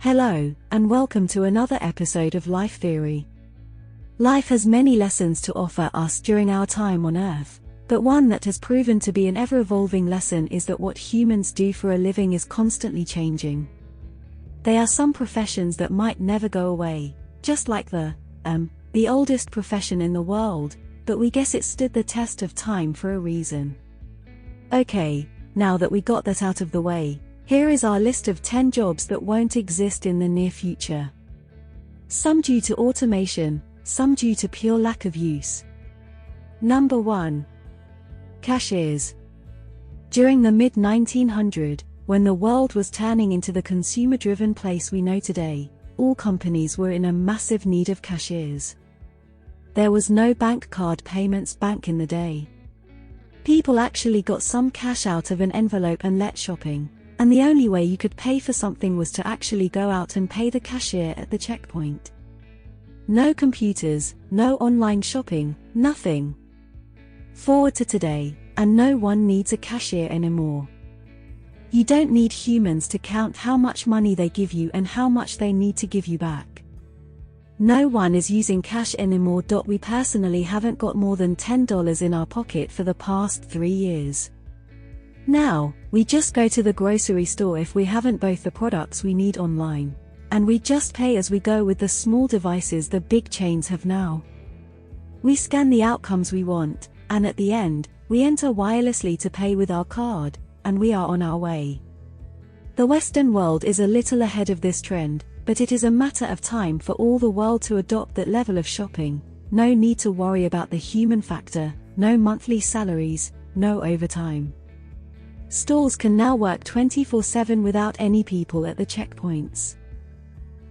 Hello, and welcome to another episode of Life Theory. Life has many lessons to offer us during our time on Earth, but one that has proven to be an ever-evolving lesson is that what humans do for a living is constantly changing. There are some professions that might never go away, just like the oldest profession in the world, but we guess it stood the test of time for a reason. Okay, now that we got that out of the way, here is our list of 10 jobs that won't exist in the near future. Some due to automation, some due to pure lack of use. Number 1. Cashiers. During the mid-1900s, when the world was turning into the consumer-driven place we know today, all companies were in a massive need of cashiers. There was no bank card payments back in the day. People actually got some cash out of an envelope and let shopping. And the only way you could pay for something was to actually go out and pay the cashier at the checkpoint. No computers, no online shopping, nothing. Forward to today, and no one needs a cashier anymore. You don't need humans to count how much money they give you and how much they need to give you back. No one is using cash anymore. We personally haven't got more than $10 in our pocket for the past 3 years. Now, we just go to the grocery store if we haven't both the products we need online, and we just pay as we go with the small devices the big chains have now. We scan the outcomes we want, and at the end, we enter wirelessly to pay with our card, and we are on our way. The Western world is a little ahead of this trend, but it is a matter of time for all the world to adopt that level of shopping. No need to worry about the human factor, no monthly salaries, no overtime. Stores can now work 24/7 without any people at the checkpoints.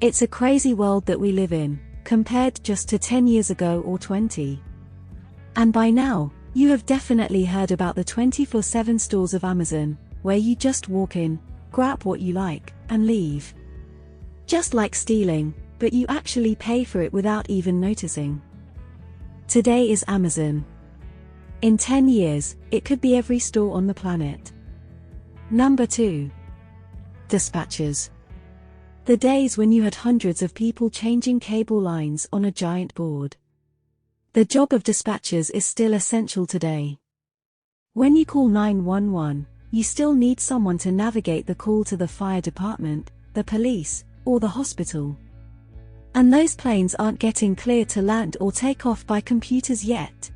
It's a crazy world that we live in, compared just to 10 years ago or 20. And by now, you have definitely heard about the 24/7 stores of Amazon, where you just walk in, grab what you like, and leave. Just like stealing, but you actually pay for it without even noticing. Today is Amazon. In 10 years, it could be every store on the planet. Number 2. Dispatchers. The days when you had hundreds of people changing cable lines on a giant board. The job of dispatchers is still essential today. When you call 911, you still need someone to navigate the call to the fire department, the police, or the hospital. And those planes aren't getting clear to land or take off by computers yet.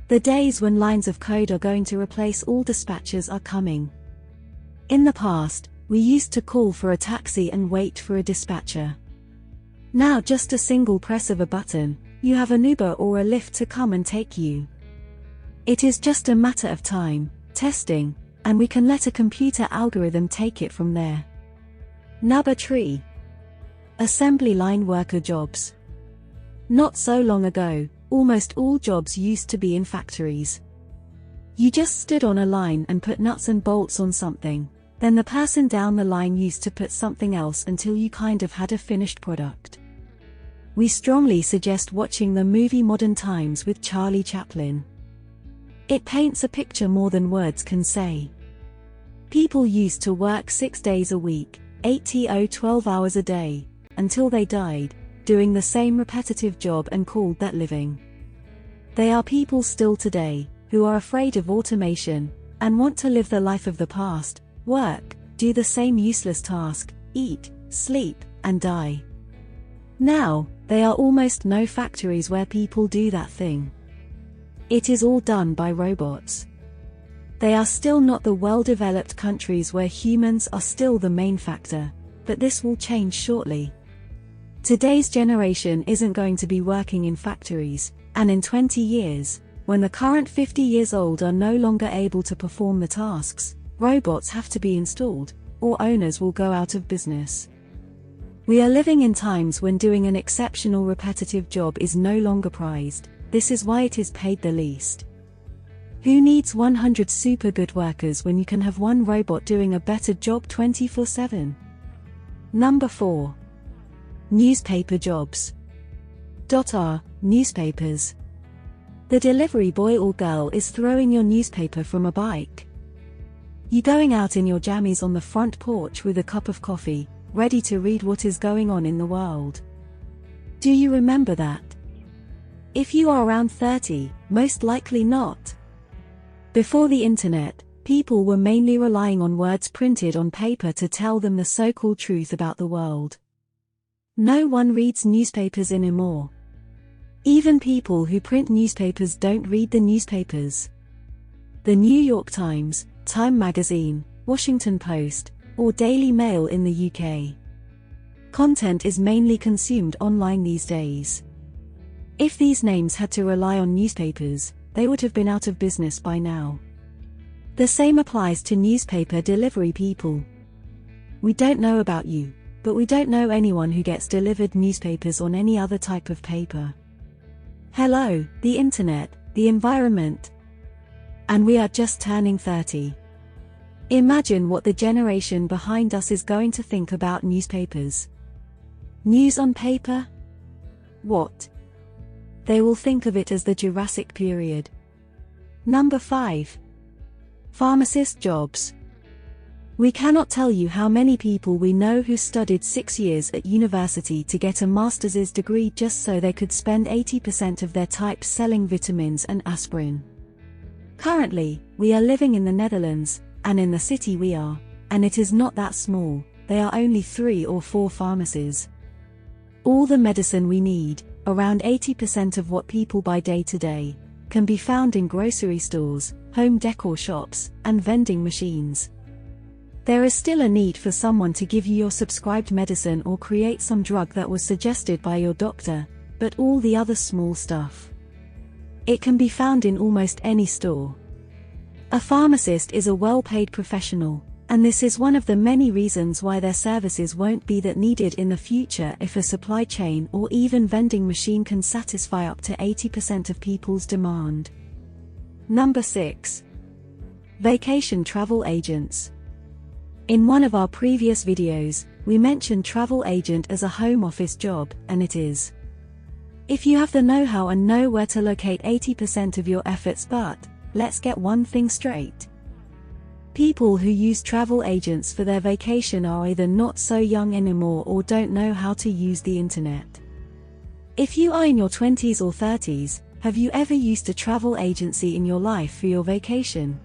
The days when lines of code are going to replace all dispatchers are coming. In the past, we used to call for a taxi and wait for a dispatcher. Now just a single press of a button, you have an Uber or a Lyft to come and take you. It is just a matter of time, testing, and we can let a computer algorithm take it from there. Number 3. Assembly line worker jobs. Not so long ago, almost all jobs used to be in factories. You just stood on a line and put nuts and bolts on something. Then the person down the line used to put something else until you kind of had a finished product. We strongly suggest watching the movie Modern Times with Charlie Chaplin. It paints a picture more than words can say. People used to work 6 days a week, 8 to 12 hours a day, until they died, doing the same repetitive job and called that living. They are people still today, who are afraid of automation, and want to live the life of the past. Work, do the same useless task, eat, sleep, and die. Now, there are almost no factories where people do that thing. It is all done by robots. They are still not the well-developed countries where humans are still the main factor, but this will change shortly. Today's generation isn't going to be working in factories, and in 20 years, when the current 50 years old are no longer able to perform the tasks, robots have to be installed, or owners will go out of business. We are living in times when doing an exceptional repetitive job is no longer prized. This is why it is paid the least. Who needs 100 super good workers when you can have one robot doing a better job 24/7? Number 4. Newspaper jobs. Newspapers. The delivery boy or girl is throwing your newspaper from a bike. You going out in your jammies on the front porch with a cup of coffee, ready to read what is going on in the world. Do you remember that? If you are around 30, most likely not. Before the internet, people were mainly relying on words printed on paper to tell them the so-called truth about the world. No one reads newspapers anymore. Even people who print newspapers don't read the newspapers. The New York Times, Time Magazine, Washington Post, or Daily Mail in the UK. Content is mainly consumed online these days. If these names had to rely on newspapers, they would have been out of business by now. The same applies to newspaper delivery people. We don't know about you, but we don't know anyone who gets delivered newspapers on any other type of paper. Hello, the internet, the environment. And we are just turning 30. Imagine what the generation behind us is going to think about newspapers. News on paper? What? They will think of it as the Jurassic period. Number 5. Pharmacist jobs. We cannot tell you how many people we know who studied 6 years at university to get a master's degree just so they could spend 80% of their time selling vitamins and aspirin. Currently, we are living in the Netherlands, and in the city we are, and it is not that small, there are only 3 or 4 pharmacies. All the medicine we need, around 80% of what people buy day to day, can be found in grocery stores, home decor shops, and vending machines. There is still a need for someone to give you your prescribed medicine or create some drug that was suggested by your doctor, but all the other small stuff, it can be found in almost any store. A pharmacist is a well-paid professional, and this is one of the many reasons why their services won't be that needed in the future if a supply chain or even vending machine can satisfy up to 80% of people's demand. Number 6. Vacation travel agents. In one of our previous videos, we mentioned travel agent as a home office job, and it is. If you have the know-how and know where to locate 80% of your efforts, but let's get one thing straight. People who use travel agents for their vacation are either not so young anymore or don't know how to use the internet. If you are in your 20s or 30s, have you ever used a travel agency in your life for your vacation?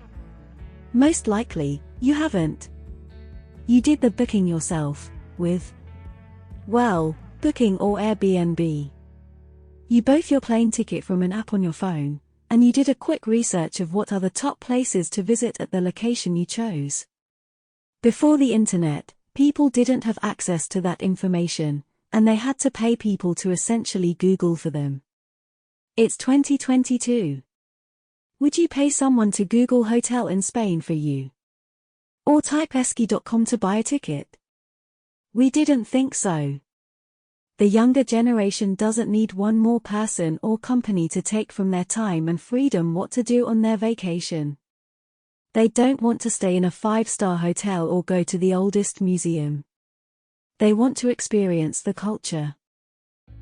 Most likely, you haven't. You did the booking yourself, with, well, Booking or Airbnb. You bought your plane ticket from an app on your phone, and you did a quick research of what are the top places to visit at the location you chose. Before the internet, people didn't have access to that information, and they had to pay people to essentially Google for them. It's 2022. Would you pay someone to Google hotel in Spain for you? Or type esky.com to buy a ticket? We didn't think so. The younger generation doesn't need one more person or company to take from their time and freedom what to do on their vacation. They don't want to stay in a 5-star hotel or go to the oldest museum. They want to experience the culture.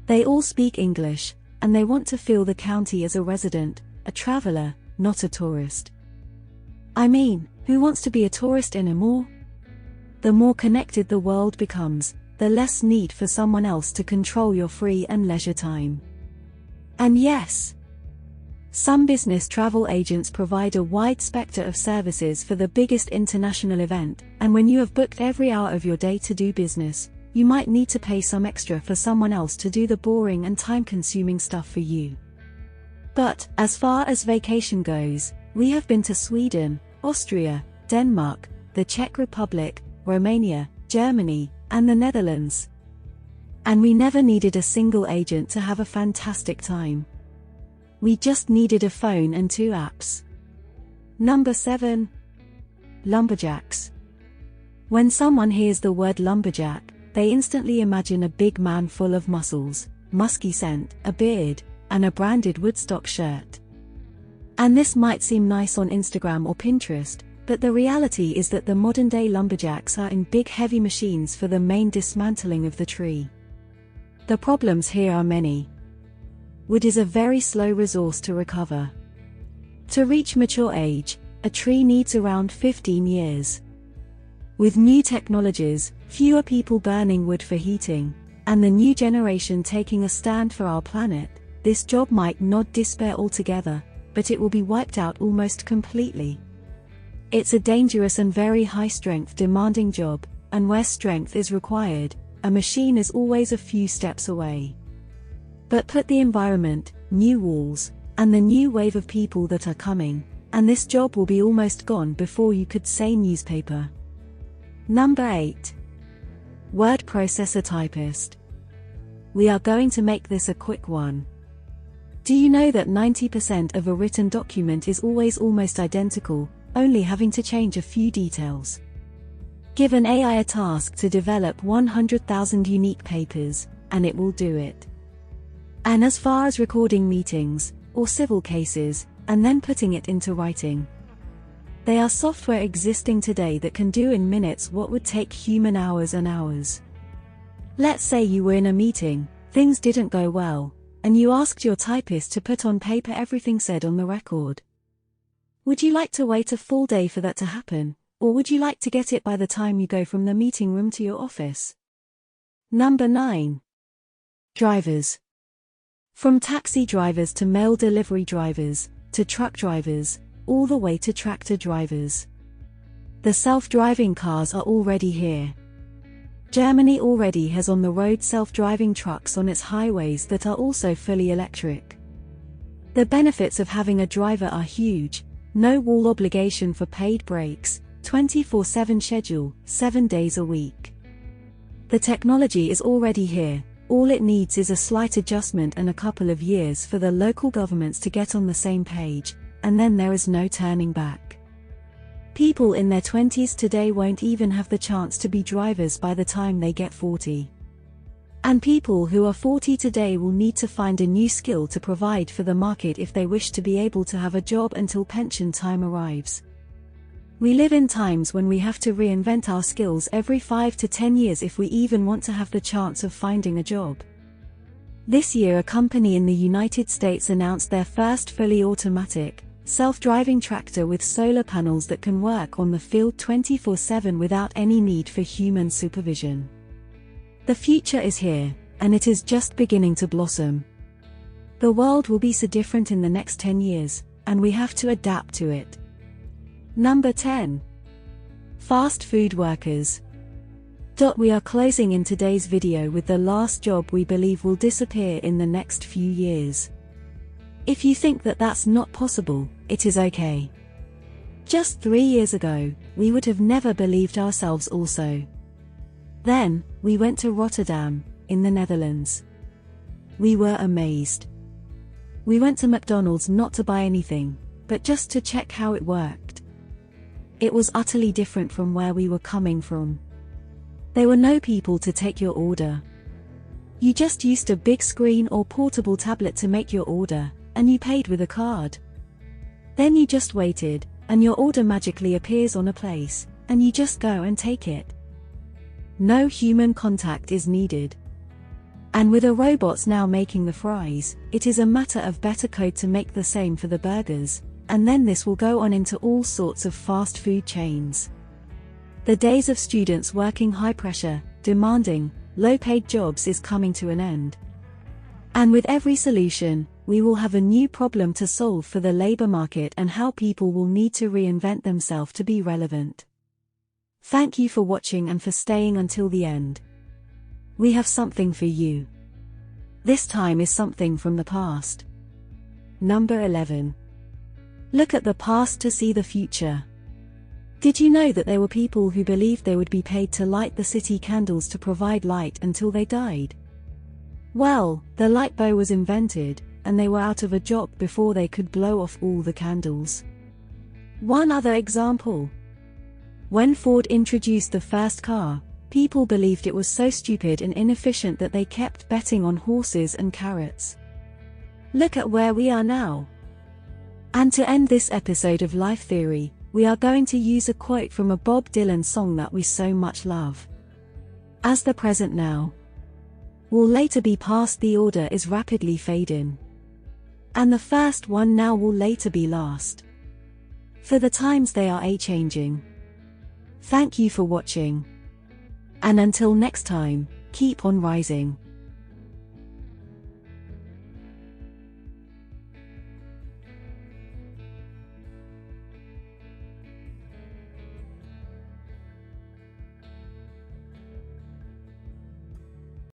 They all speak English, and they want to feel the county as a resident, a traveler, not a tourist. I mean, who wants to be a tourist anymore? The more connected the world becomes, the less need for someone else to control your free and leisure time. And yes, some business travel agents provide a wide spectrum of services for the biggest international event, and when you have booked every hour of your day to do business, you might need to pay some extra for someone else to do the boring and time-consuming stuff for you. But, as far as vacation goes, we have been to Sweden, Austria, Denmark, the Czech Republic, Romania, Germany, and the Netherlands. And we never needed a single agent to have a fantastic time. We just needed a phone and 2 apps. Number 7. Lumberjacks. When someone hears the word lumberjack, they instantly imagine a big man full of muscles, musky scent, a beard, and a branded Woodstock shirt. And this might seem nice on Instagram or Pinterest, but the reality is that the modern-day lumberjacks are in big heavy machines for the main dismantling of the tree. The problems here are many. Wood is a very slow resource to recover. To reach mature age, a tree needs around 15 years. With new technologies, fewer people burning wood for heating, and the new generation taking a stand for our planet, this job might not disappear altogether, but it will be wiped out almost completely. It's a dangerous and very high-strength demanding job, and where strength is required, a machine is always a few steps away. But put the environment, new walls, and the new wave of people that are coming, and this job will be almost gone before you could say newspaper. Number 8. Word processor typist. We are going to make this a quick one. Do you know that 90% of a written document is always almost identical, only having to change a few details? Give an AI a task to develop 100,000 unique papers, and it will do it. And as far as recording meetings, or civil cases, and then putting it into writing, they are software existing today that can do in minutes what would take human hours and hours. Let's say you were in a meeting, things didn't go well, and you asked your typist to put on paper everything said on the record. Would you like to wait a full day for that to happen, or would you like to get it by the time you go from the meeting room to your office? Number 9. Drivers. From taxi drivers to mail delivery drivers, to truck drivers, all the way to tractor drivers. The self-driving cars are already here. Germany already has on the road self-driving trucks on its highways that are also fully electric. The benefits of having a driver are huge: no wall obligation for paid breaks, 24/7 schedule, 7 days a week. The technology is already here, all it needs is a slight adjustment and a couple of years for the local governments to get on the same page, and then there is no turning back. People in their 20s today won't even have the chance to be drivers by the time they get 40. And people who are 40 today will need to find a new skill to provide for the market if they wish to be able to have a job until pension time arrives. We live in times when we have to reinvent our skills every 5 to 10 years if we even want to have the chance of finding a job. This year a company in the United States announced their first fully automatic, self-driving tractor with solar panels that can work on the field 24/7 without any need for human supervision. The future is here, and it is just beginning to blossom. The world will be so different in the next 10 years, and we have to adapt to it. Number 10. Fast food workers. We are closing in today's video with the last job we believe will disappear in the next few years. If you think that that's not possible, it is okay. Just 3 years ago, we would have never believed ourselves also. Then, we went to Rotterdam, in the Netherlands. We were amazed. We went to McDonald's not to buy anything, but just to check how it worked. It was utterly different from where we were coming from. There were no people to take your order. You just used a big screen or portable tablet to make your order, and you paid with a card. Then you just waited, and your order magically appears on a place, and you just go and take it. No human contact is needed. And with the robots now making the fries, it is a matter of better code to make the same for the burgers, and then this will go on into all sorts of fast food chains. The days of students working high-pressure, demanding, low-paid jobs is coming to an end. And with every solution, we will have a new problem to solve for the labor market and how people will need to reinvent themselves to be relevant. Thank you for watching and for staying until the end. We have something for you. This time is something from the past. Number 11. Look at the past to see the future. Did you know that there were people who believed they would be paid to light the city candles to provide light until they died? Well, the light bulb was invented, and they were out of a job before they could blow off all the candles. One other example. When Ford introduced the first car, people believed it was so stupid and inefficient that they kept betting on horses and carrots. Look at where we are now. And to end this episode of Life Theory, we are going to use a quote from a Bob Dylan song that we so much love. As the present now will later be past, the order is rapidly fading. And the first one now will later be last. For the times they are a-changing. Thank you for watching. And until next time, keep on rising.